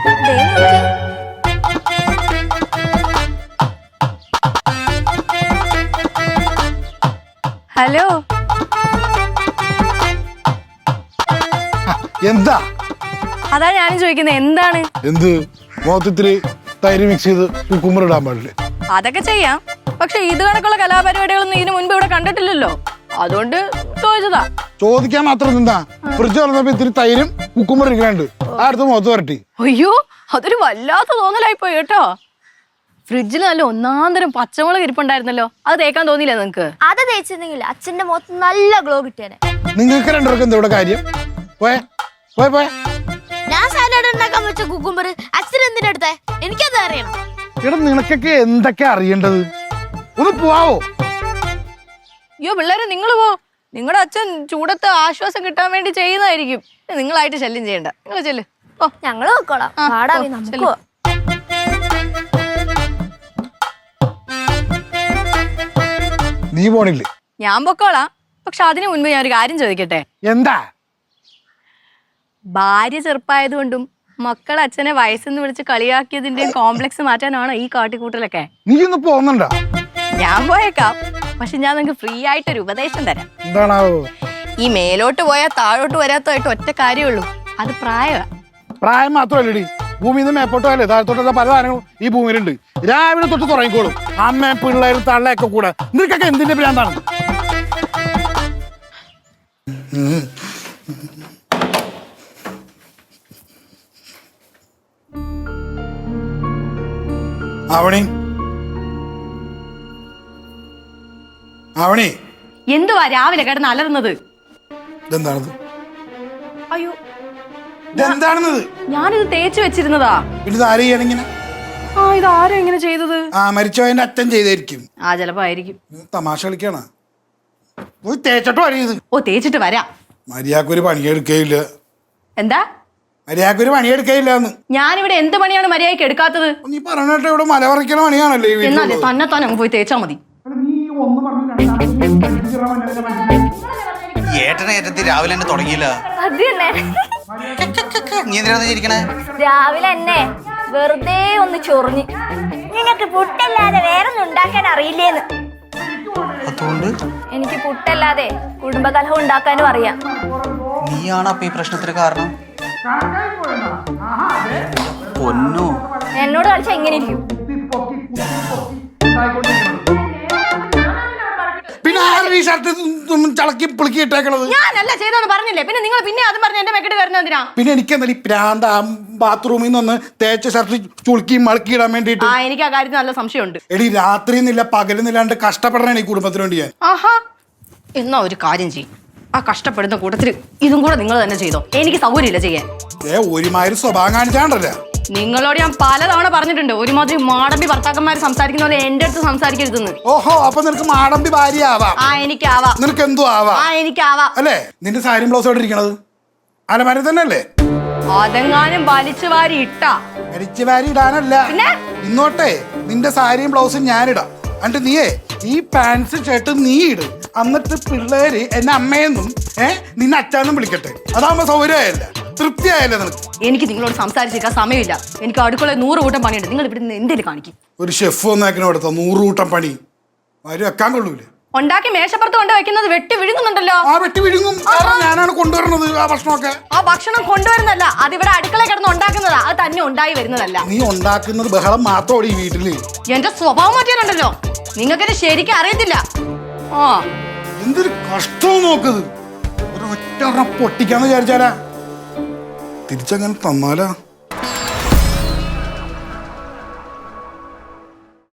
Hello, എന്താ? അതാ ഞാനും ചോദിക്കുന്നത്, എന്താണ്? എന്ത് മൊത്തത്തില് തൈര് മിക്സ് ചെയ്ത് കുക്കുമ്പർ ഇടാൻ പാടില്ലേ? അതൊക്കെ ചെയ്യാം, പക്ഷെ ഇത് കണക്കുള്ള കലാപരിപാടികളൊന്നും ഇതിനു മുൻപ് ഇവിടെ കണ്ടിട്ടില്ലല്ലോ, അതുകൊണ്ട് ചോദിച്ചതാ. ചോദിക്കാൻ മാത്രം എന്താ? ഫ്രിഡ്ജ് തുറന്നപ്പോ ഇത്തിരി തൈരും കുക്കുമ്പർ ഇരിക്കണുണ്ട്, അടുത്ത് മുഖത്ത് വരട്ടി. അയ്യോ, അതൊരു വല്ലാത്ത തോന്നലായി പോയി കേട്ടോ. ഫ്രിഡ്ജിൽ നല്ല ഒന്നാന്തരം പച്ചമുളക് ഇരിപ്പുണ്ടായിരുന്നല്ലോ, അത് തേക്കാൻ തോന്നിയില്ല നിങ്ങക്ക്? അത് തേച്ചിരുന്നെങ്കിൽ അച്ഛന്റെ മുഖത്ത് നല്ല ഗ്ലോ കിട്ടിയാനെ. നിങ്ങൾക്ക് രണ്ടുപേർക്കും എന്താ ഇവിടെ കാര്യം? പോയെ പോയെ പോയെ. ഞാൻ സാലഡ് ഉണ്ടാക്കാൻ വെച്ച കുക്കുംബർ അച്ഛൻ എന്തിനെടുത്തേ? എനിക്കത് അറിയണം. എടാ, നിനക്കൊക്കെ എന്തൊക്കെ അറിയേണ്ടത്? ഒന്ന് പോവോ? അയ്യോ പിള്ളേരെ, നിങ്ങൾ പോ. നിങ്ങളുടെ അച്ഛൻ ചൂടത്ത് ആശ്വാസം കിട്ടാൻ വേണ്ടി ചെയ്യുന്നതായിരിക്കും. നിങ്ങളായിട്ട് ശല്യം ചെയ്യണ്ട, നിങ്ങൾ ചെല്ല്. ഓ, ഞങ്ങള് നോക്കോളാം. പാടാവി നമുക്ക്. നീ പോണില്ലേ? ഞാൻ പൊക്കോളാം, പക്ഷെ അതിനു മുൻപ് ഞാൻ ഒരു കാര്യം ചോദിക്കട്ടെ. എന്താ? ഭാര്യ ചെറുപ്പായതുകൊണ്ടും മക്കൾ അച്ഛനെ വയസ്സെന്ന് വിളിച്ച് കളിയാക്കിയതിന്റെയും കോംപ്ലക്സ് മാറ്റാനാണോ ഈ കാട്ടിക്കൂട്ടലൊക്കെ? നീ ഒന്ന് പോകുന്നുണ്ടോ? ഞാൻ പോയേക്കാം, പക്ഷെ ഞാൻ നിങ്ങൾക്ക് ഫ്രീ ആയിട്ടൊരു ഉപദേശം തരാം. എന്താണാവോ? ഈ മേലോട്ട് പോയാൽ താഴോട്ട് വരാത്തതായിട്ട് ഒറ്റ കാര്യമുള്ളൂ, അത് പ്രായമാണ്. പ്രായം മാത്രമല്ലടി, ഭൂമിയിൽ നിന്ന് മേപ്പോട്ട് പോയാലേ താഴത്തോട്ടുള്ള പല സാധനങ്ങളും ഈ ഭൂമിയിലുണ്ട്. രാവിലെ തൊട്ട് തുടങ്ങിക്കോളും അമ്മ പിള്ളേരും തള്ളയൊക്കെ കൂടെ. നിനക്കൊക്കെ എന്തിന്റെ ഭ്രാന്താണ്? ആവണി, ആവണി, എന്തുവാ രാവിലെ കിടന്ന് അലറുന്നത്? ഇതെന്താണത്? അയ്യോ, ഇതെന്താണെന്നത്? ഞാനിത് തേച്ച് വെച്ചിരുന്നതാ. പിന്നെ ഇത് ആര് ചെയ്യണിങ്ങനെ? ആ, ഇത് ആരും എങ്ങനെ ചെയ്തത്? ആ, മരിച്ചവന്റെ അച്ഛൻ ചെയ്തായിരിക്കും. ആ, ചിലപ്പോ ആയിരിക്കും. തമാശ കളിക്കാണ്. പോയി തേച്ചിട്ടോ അറിയത്? ഓ, തേച്ചിട്ട് വരാം. മര്യാദക്കൊരു പണിയെടുക്കയില്ല. എന്താ? മര്യാദക്കൊരു പണിയെടുക്കയില്ല എന്ന്. ഞാനിവിടെ എന്ത് പണിയാണ് മര്യാദയ്ക്ക് എടുക്കാത്തത്? നീ പറഞ്ഞിട്ട് ഇവിടെ മല പറിക്കണ പണിയാണല്ലേ? എന്നാലേ തന്നെ അങ്ങ് പോയി തേച്ചാ മതി. ഏട്ടനെ ഏറ്റത്തി രാവിലെ തന്നെ തുടങ്ങിയില്ല. അത് തന്നെ. നീ എന്തിനാ ചിരിക്കണേ? രാവിലെ എന്നെ വെറുതെ ഒന്ന് ചൊറിഞ്ഞു. നിനക്ക് പുട്ടല്ലാതെ വേറൊന്നും ഉണ്ടാക്കാൻ അറിയില്ലേന്ന്. അതുകൊണ്ട് എനിക്ക് പുട്ടല്ലാതെ കുടുംബകലഹം ഉണ്ടാക്കാനും അറിയാം. നീയാണ് അപ്പൊ ഈ പ്രശ്നത്തിന് കാരണം? പൊന്നോ, എന്നോട് കളിച്ച എങ്ങനെ ഇരിക്കും? പിന്നെ ആരും ഈ ഷർട്ട് ചളക്കി പിളുക്കി ഇട്ടേക്കണത്? ഞാനല്ല ചെയ്തെന്ന് പറഞ്ഞില്ലേ, പിന്നെ നിങ്ങൾ പിന്നെ അതും പറഞ്ഞ് എന്റെ മെക്കെട്ട് വരുന്ന എന്തിനാ? പിന്നെ എനിക്ക് എന്താ ഈ പ്രാന്ത ബാത്റൂമിൽ നിന്ന് തേച്ച ഷർട്ട് ചുളുക്കി മളക്കി ഇടാൻ വേണ്ടിട്ട്? ആ, എനിക്ക് ആ കാര്യത്തിൽ നല്ല സംശയമുണ്ട്. എടി, രാത്രിന്നില്ല പകലുന്നില്ലാണ്ട് കഷ്ടപ്പെടണേ ഈ കുടുംബത്തിന് വേണ്ടി ഞാൻ. ആഹാ, എന്നാ ഒരു കാര്യം ചെയ്യും, ആ കഷ്ടപ്പെടുന്ന കൂട്ടത്തിൽ ഇതും കൂടെ നിങ്ങൾ തന്നെ ചെയ്തോ, എനിക്ക് സൗകര്യമില്ല ചെയ്യാൻ. ഒരുമാതിരി സ്വഭാവം കാണിച്ചാണ്ടല്ലേ? നിങ്ങളോട് ഞാൻ പലതവണ പറഞ്ഞിട്ടുണ്ട്, ഒരുമാതിരി മാടമ്പി ഭർത്താക്കന്മാർ സംസാരിക്കുന്ന പോലെ എന്റെ അടുത്ത് സംസാരിക്കരുതെന്ന്. ഓഹോ, അപ്പൊ നിനക്ക് മാടമ്പി ഭാര്യ ആവാം. ആ, എനിക്കാവാം. നിനക്ക് എന്തോ ആവാം. ആ, എനിക്കാവാം. അല്ലേ? നിന്റെ സാരിയും ബ്ലൗസോടെ ഇരിക്കണത് അലമാര തന്നെ അല്ലേ? അതെങ്ങാനും വലിച്ചു വാരി ഇട്ടാ അടിച്ചു വാരി ഇടാനല്ല, പിന്നെ ഇന്നോട്ടെ നിന്റെ സാരിയും ബ്ലൗസും ഞാനിടാം. എന്നിട്ട് നീയേ ഈ പാൻസ് ഷർട്ട് നീ ഇട്. എന്നിട്ട് പിള്ളേര് എന്നെ അമ്മയെന്നും നിന്നെ അച്ഛനും വിളിക്കട്ടെ. അതാകുമ്പോ സൗകര്യമായല്ല, തൃപ്തിയായല്ലേ നിനക്ക്? എനിക്ക് നിങ്ങളോട് സംസാരിച്ചിരിക്കാൻ സമയമില്ല. എനിക്ക് അടുക്കളയിൽ 100 കൂട്ടം പണിയുണ്ട്. നിങ്ങൾ ഇവിടെ നിന്ന് എന്തേലും കാണിക്കും. ഒരു ഷെഫ് വന്നേക്കണ എടുത്ത 100 കൂട്ടം പണി ആരും വെക്കാൻ കൊള്ളൂലേ? ഉണ്ടാക്കി മേശപ്പുറത്ത് കൊണ്ട് വെക്കുന്നത് വെട്ടി വിഴുങ്ങുന്നുണ്ടല്ലോ. ആ, വെട്ടി വിഴുങ്ങും. ഞാനാണ് കൊണ്ടുവരണത് ആ ഭക്ഷണമൊക്കെ. ആ ഭക്ഷണം കൊണ്ടുവരുന്നല്ല, അതിവിടെ അടുക്കളയിൽ കിടന്ന് ഉണ്ടാക്കുന്നതാ. അത് തന്നെ ഉണ്ടായി വരുന്നതല്ല. നീ ഉണ്ടാക്കുന്നത് ബഹളം മാത്രമാണ് ഈ വീട്ടില്. എന്റെ സ്വഭാവം മാറ്റിയാലുണ്ടല്ലോ, നിങ്ങൾക്കെന്നെ ശരിക്കും അറിയത്തില്ല. ആ, എന്തൊരു കഷ്ടവും നോക്കത്. ഒരൊറ്റ പൊട്ടിക്കാന്ന് വിചാരിച്ചാലാ തിരിച്ചങ്ങനെ തന്നാലാ.